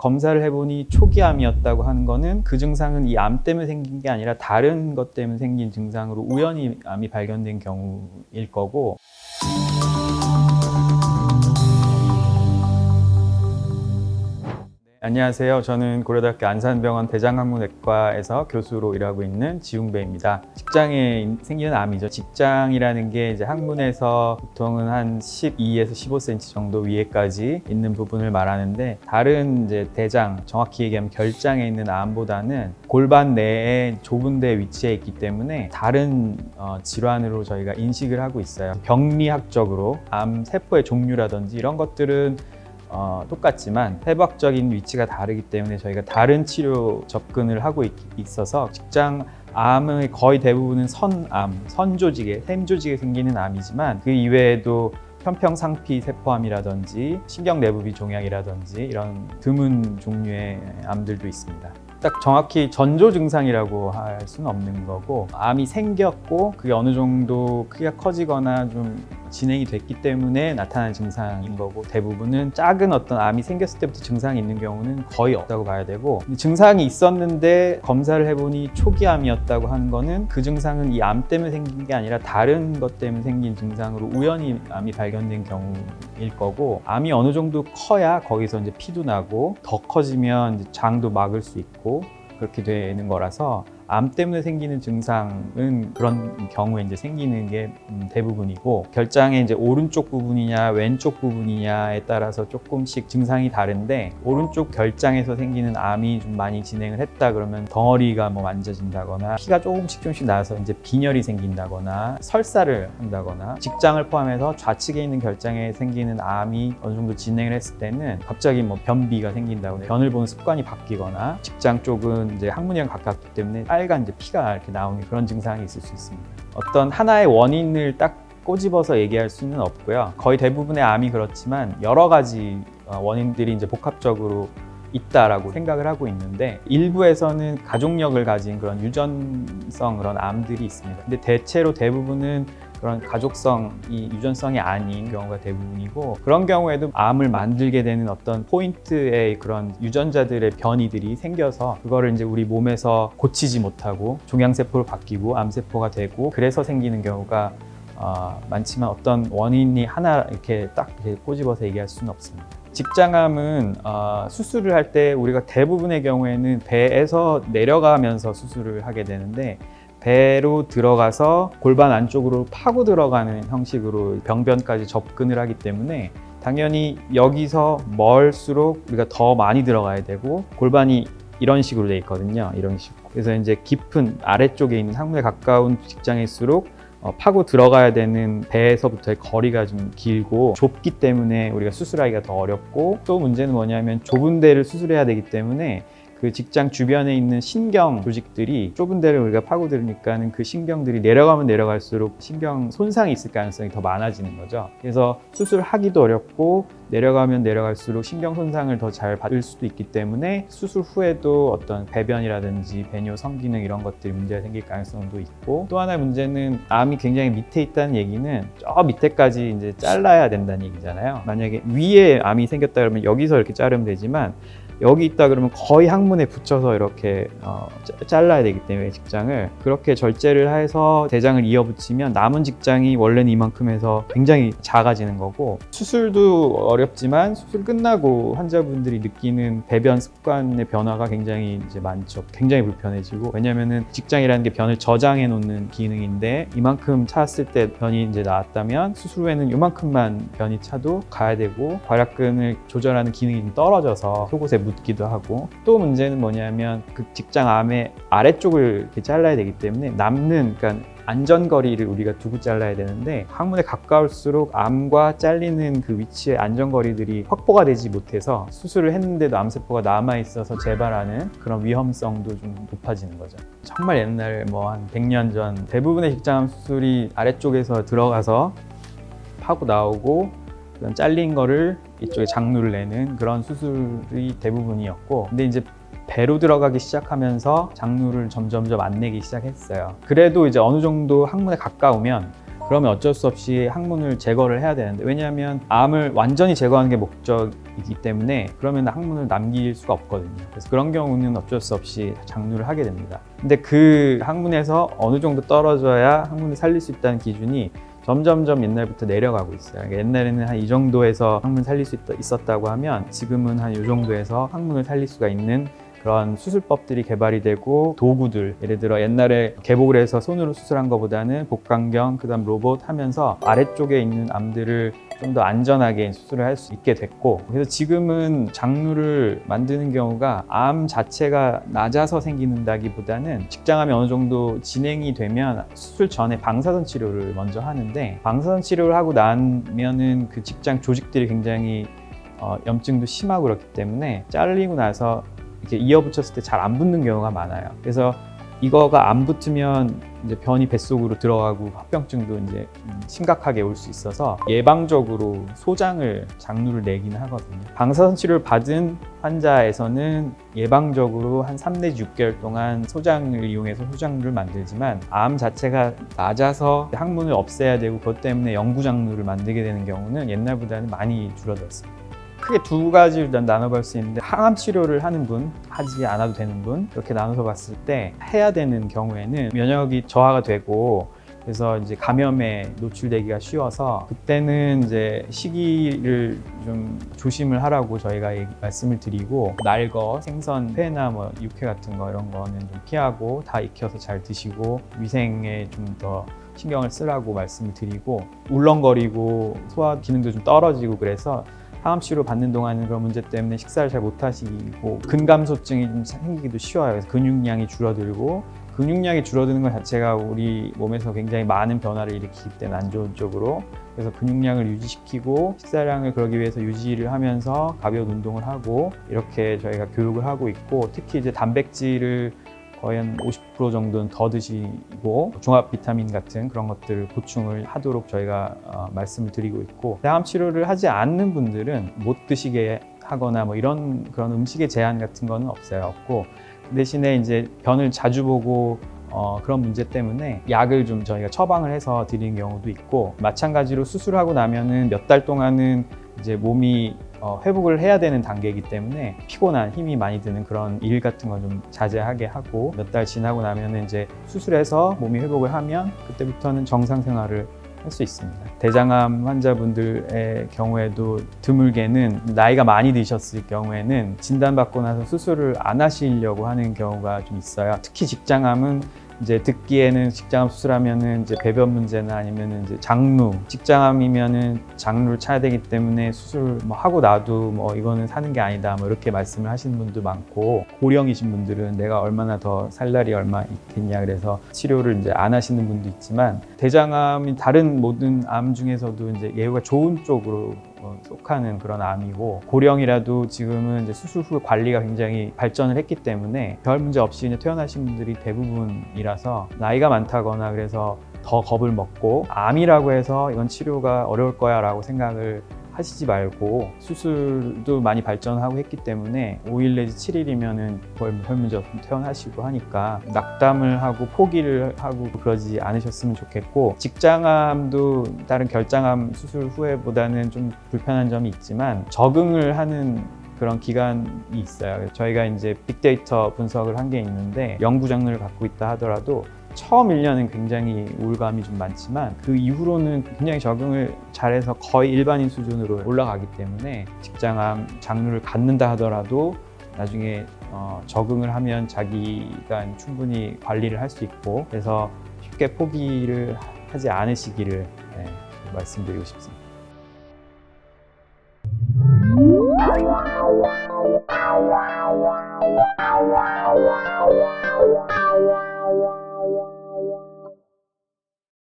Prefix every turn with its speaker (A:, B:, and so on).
A: 검사를 해보니 초기암이었다고 하는 거는 그 증상은 이 암 때문에 생긴 게 아니라 다른 것 때문에 생긴 증상으로 우연히 암이 발견된 경우일 거고, 안녕하세요. 저는 고려대학교 안산병원 대장학문외과에서 교수로 일하고 있는 지웅배입니다. 직장에 생기는 암이죠. 직장이라는 게 이제 항문에서 보통은 한 12에서 15cm 정도 위에까지 있는 부분을 말하는데, 다른 이제 대장, 정확히 얘기하면 결장에 있는 암보다는 골반 내에 좁은 데 위치해 있기 때문에 다른 질환으로 저희가 인식을 하고 있어요. 병리학적으로 암 세포의 종류라든지 이런 것들은 똑같지만 해부학적인 위치가 다르기 때문에 저희가 다른 치료 접근을 하고 있어서 직장 암의 거의 대부분은 선암, 선조직에, 샘조직에 생기는 암이지만 그 이외에도 편평상피 세포암이라든지 신경내부비 종양이라든지 이런 드문 종류의 암들도 있습니다. 딱 정확히 전조 증상이라고 할 수는 없는 거고, 암이 생겼고 그게 어느 정도 크기가 커지거나 좀 진행이 됐기 때문에 나타나는 증상인 거고, 대부분은 작은 어떤 암이 생겼을 때부터 증상이 있는 경우는 거의 없다고 봐야 되고, 증상이 있었는데 검사를 해보니 초기암이었다고 하는 거는 그 증상은 이 암 때문에 생긴 게 아니라 다른 것 때문에 생긴 증상으로 우연히 암이 발견된 경우일 거고, 암이 어느 정도 커야 거기서 이제 피도 나고 더 커지면 이제 장도 막을 수 있고 그렇게 되는 거라서 암 때문에 생기는 증상은 그런 경우에 이제 생기는 게 대부분이고, 결장의 이제 오른쪽 부분이냐 왼쪽 부분이냐에 따라서 조금씩 증상이 다른데, 오른쪽 결장에서 생기는 암이 좀 많이 진행을 했다 그러면 덩어리가 뭐 만져진다거나 피가 조금씩 나서 이제 빈혈이 생긴다거나 설사를 한다거나, 직장을 포함해서 좌측에 있는 결장에 생기는 암이 어느 정도 진행을 했을 때는 갑자기 뭐 변비가 생긴다거나 변을 보는 습관이 바뀌거나, 직장 쪽은 이제 항문이랑 가깝기 때문에 빨간 이제 피가 이렇게 나오는 그런 증상이 있을 수 있습니다. 어떤 하나의 원인을 딱 꼬집어서 얘기할 수는 없고요. 거의 대부분의 암이 그렇지만 여러 가지 원인들이 이제 복합적으로 있다라고 생각을 하고 있는데, 일부에서는 가족력을 가진 그런 유전성 그런 암들이 있습니다. 근데 대체로 대부분은 그런 가족성이 유전성이 아닌 경우가 대부분이고, 그런 경우에도 암을 만들게 되는 어떤 포인트의 그런 유전자들의 변이들이 생겨서 그거를 이제 우리 몸에서 고치지 못하고 종양세포로 바뀌고 암세포가 되고, 그래서 생기는 경우가 많지만 어떤 원인이 하나 이렇게 딱 이렇게 꼬집어서 얘기할 수는 없습니다. 직장암은 수술을 할 때 우리가 대부분의 경우에는 배에서 내려가면서 수술을 하게 되는데, 배로 들어가서 골반 안쪽으로 파고 들어가는 형식으로 병변까지 접근을 하기 때문에 당연히 여기서 멀수록 우리가 더 많이 들어가야 되고, 골반이 이런 식으로 돼 있거든요. 이런 식으로. 그래서 이제 깊은 아래쪽에 있는 항문에 가까운 직장일수록 파고 들어가야 되는 배에서부터의 거리가 좀 길고 좁기 때문에 우리가 수술하기가 더 어렵고, 또 문제는 뭐냐면 좁은 데를 수술해야 되기 때문에 그 직장 주변에 있는 신경 조직들이 좁은 데를 우리가 파고들으니까는 그 신경들이 내려가면 내려갈수록 신경 손상이 있을 가능성이 더 많아지는 거죠. 그래서 수술하기도 어렵고 내려가면 내려갈수록 신경 손상을 더 잘 받을 수도 있기 때문에 수술 후에도 어떤 배변이라든지 배뇨 성기능 이런 것들이 문제가 생길 가능성도 있고, 또 하나의 문제는 암이 굉장히 밑에 있다는 얘기는 저 밑에까지 이제 잘라야 된다는 얘기잖아요. 만약에 위에 암이 생겼다 그러면 여기서 이렇게 자르면 되지만, 여기 있다 그러면 거의 항문에 붙여서 이렇게 잘라야 되기 때문에 직장을 그렇게 절제를 해서 대장을 이어붙이면 남은 직장이 원래는 이만큼 해서 굉장히 작아지는 거고, 수술도 어렵지만 수술 끝나고 환자분들이 느끼는 배변 습관의 변화가 굉장히 이제 많죠. 굉장히 불편해지고, 왜냐면은 직장이라는 게 변을 저장해 놓는 기능인데, 이만큼 찼을 때 변이 이제 나왔다면 수술 후에는 이만큼만 변이 차도 가야 되고, 괄약근을 조절하는 기능이 좀 떨어져서 속옷에 묻기도 하고, 또 문제는 뭐냐면 그 직장 암의 아래쪽을 이렇게 잘라야 되기 때문에 남는, 그러니까 안전거리를 우리가 두고 잘라야 되는데, 항문에 가까울수록 암과 잘리는 그 위치의 안전거리들이 확보가 되지 못해서 수술을 했는데도 암세포가 남아있어서 재발하는 그런 위험성도 좀 높아지는 거죠. 정말 옛날 뭐 한 100년 전 대부분의 직장암 수술이 아래쪽에서 들어가서 파고 나오고 그런 잘린 거를 이쪽에 장루를 내는 그런 수술이 대부분이었고, 근데 이제 배로 들어가기 시작하면서 장루를 점점점 안 내기 시작했어요. 그래도 이제 어느 정도 항문에 가까우면 그러면 어쩔 수 없이 항문을 제거를 해야 되는데, 왜냐하면 암을 완전히 제거하는 게 목적이기 때문에 그러면 항문을 남길 수가 없거든요. 그래서 그런 경우는 어쩔 수 없이 장루를 하게 됩니다. 근데 그 항문에서 어느 정도 떨어져야 항문을 살릴 수 있다는 기준이 점점점 옛날부터 내려가고 있어요. 그러니까 옛날에는 한 이 정도에서 항문 살릴 수 있었다고 하면 지금은 한 이 정도에서 항문을 살릴 수가 있는 그런 수술법들이 개발이 되고, 도구들, 예를 들어 옛날에 개복을 해서 손으로 수술한 것보다는 복강경, 그다음 로봇 하면서 아래쪽에 있는 암들을 좀 더 안전하게 수술을 할 수 있게 됐고, 그래서 지금은 장루를 만드는 경우가 암 자체가 낮아서 생기는다기보다는 직장암이 어느 정도 진행이 되면 수술 전에 방사선 치료를 먼저 하는데, 방사선 치료를 하고 나면은 그 직장 조직들이 굉장히 염증도 심하고 그렇기 때문에 잘리고 나서 이렇게 이어붙였을 때 잘 안 붙는 경우가 많아요. 그래서 이거가 안 붙으면 이제 변이 뱃속으로 들어가고 합병증도 이제 심각하게 올 수 있어서 예방적으로 소장을, 장루를 내긴 하거든요. 방사선 치료를 받은 환자에서는 예방적으로 한 3 내지 6개월 동안 소장을 이용해서 소장루를 만들지만, 암 자체가 낮아서 항문을 없애야 되고 그것 때문에 영구장루를 만들게 되는 경우는 옛날보다는 많이 줄어들었습니다. 크게 두 가지를 나눠볼 수 있는데, 항암 치료를 하는 분, 하지 않아도 되는 분, 이렇게 나눠서 봤을 때 해야 되는 경우에는 면역이 저하가 되고, 그래서 이제 감염에 노출되기가 쉬워서 그때는 이제 시기를 좀 조심을 하라고 저희가 말씀을 드리고, 날거, 생선, 회나 뭐 육회 같은 거 이런 거는 좀 피하고 다 익혀서 잘 드시고 위생에 좀 더 신경을 쓰라고 말씀을 드리고, 울렁거리고 소화 기능도 좀 떨어지고 그래서 항암 치료 받는 동안은 그런 문제 때문에 식사를 잘 못 하시고 근감소증이 좀 생기기도 쉬워요. 그래서 근육량이 줄어들고, 근육량이 줄어드는 것 자체가 우리 몸에서 굉장히 많은 변화를 일으키기 때문에 안 좋은 쪽으로, 그래서 근육량을 유지시키고 식사량을 그러기 위해서 유지를 하면서 가벼운 운동을 하고 이렇게 저희가 교육을 하고 있고, 특히 이제 단백질을 거의 한 50% 정도는 더 드시고 종합 비타민 같은 그런 것들을 보충을 하도록 저희가 말씀을 드리고 있고, 항암 치료를 하지 않는 분들은 못 드시게 하거나 뭐 이런 그런 음식의 제한 같은 거는 없고, 대신에 이제 변을 자주 보고 그런 문제 때문에 약을 좀 저희가 처방을 해서 드리는 경우도 있고, 마찬가지로 수술하고 나면은 몇 달 동안은 이제 몸이 회복을 해야 되는 단계이기 때문에 피곤한, 힘이 많이 드는 그런 일 같은 거 좀 자제하게 하고, 몇 달 지나고 나면은 이제 수술해서 몸이 회복을 하면 그때부터는 정상 생활을 할 수 있습니다. 대장암 환자분들의 경우에도 드물게는 나이가 많이 드셨을 경우에는 진단받고 나서 수술을 안 하시려고 하는 경우가 좀 있어요. 특히 직장암은 이제 듣기에는 직장암 수술하면은 이제 배변 문제나 아니면은 이제 장루, 직장암이면은 장루를 차야 되기 때문에 수술 뭐 하고 나도 뭐 이거는 사는 게 아니다 뭐 이렇게 말씀을 하시는 분도 많고, 고령이신 분들은 내가 얼마나 더 살 날이 얼마 있겠냐 그래서 치료를 이제 안 하시는 분도 있지만, 대장암이 다른 모든 암 중에서도 이제 예후가 좋은 쪽으로 속하는 그런 암이고, 고령이라도 지금은 이제 수술 후 관리가 굉장히 발전을 했기 때문에 별 문제 없이 이제 퇴원하신 분들이 대부분이라서, 나이가 많다거나 그래서 더 겁을 먹고 암이라고 해서 이건 치료가 어려울 거야 라고 생각을 하시지 말고, 수술도 많이 발전하고 했기 때문에 5일 내지 7일이면은 별 문제 없이 퇴원하시고 하니까 낙담을 하고 포기를 하고 그러지 않으셨으면 좋겠고, 직장암도 다른 결장암 수술 후에보다는 좀 불편한 점이 있지만 적응을 하는 그런 기간이 있어요. 저희가 이제 빅데이터 분석을 한 게 있는데, 연구 장르를 갖고 있다 하더라도 처음 1년은 굉장히 우울감이 좀 많지만 그 이후로는 굉장히 적응을 잘해서 거의 일반인 수준으로 올라가기 때문에, 직장암 장르를 갖는다 하더라도 나중에 적응을 하면 자기가 충분히 관리를 할 수 있고, 그래서 쉽게 포기를 하지 않으시기를 말씀드리고 싶습니다.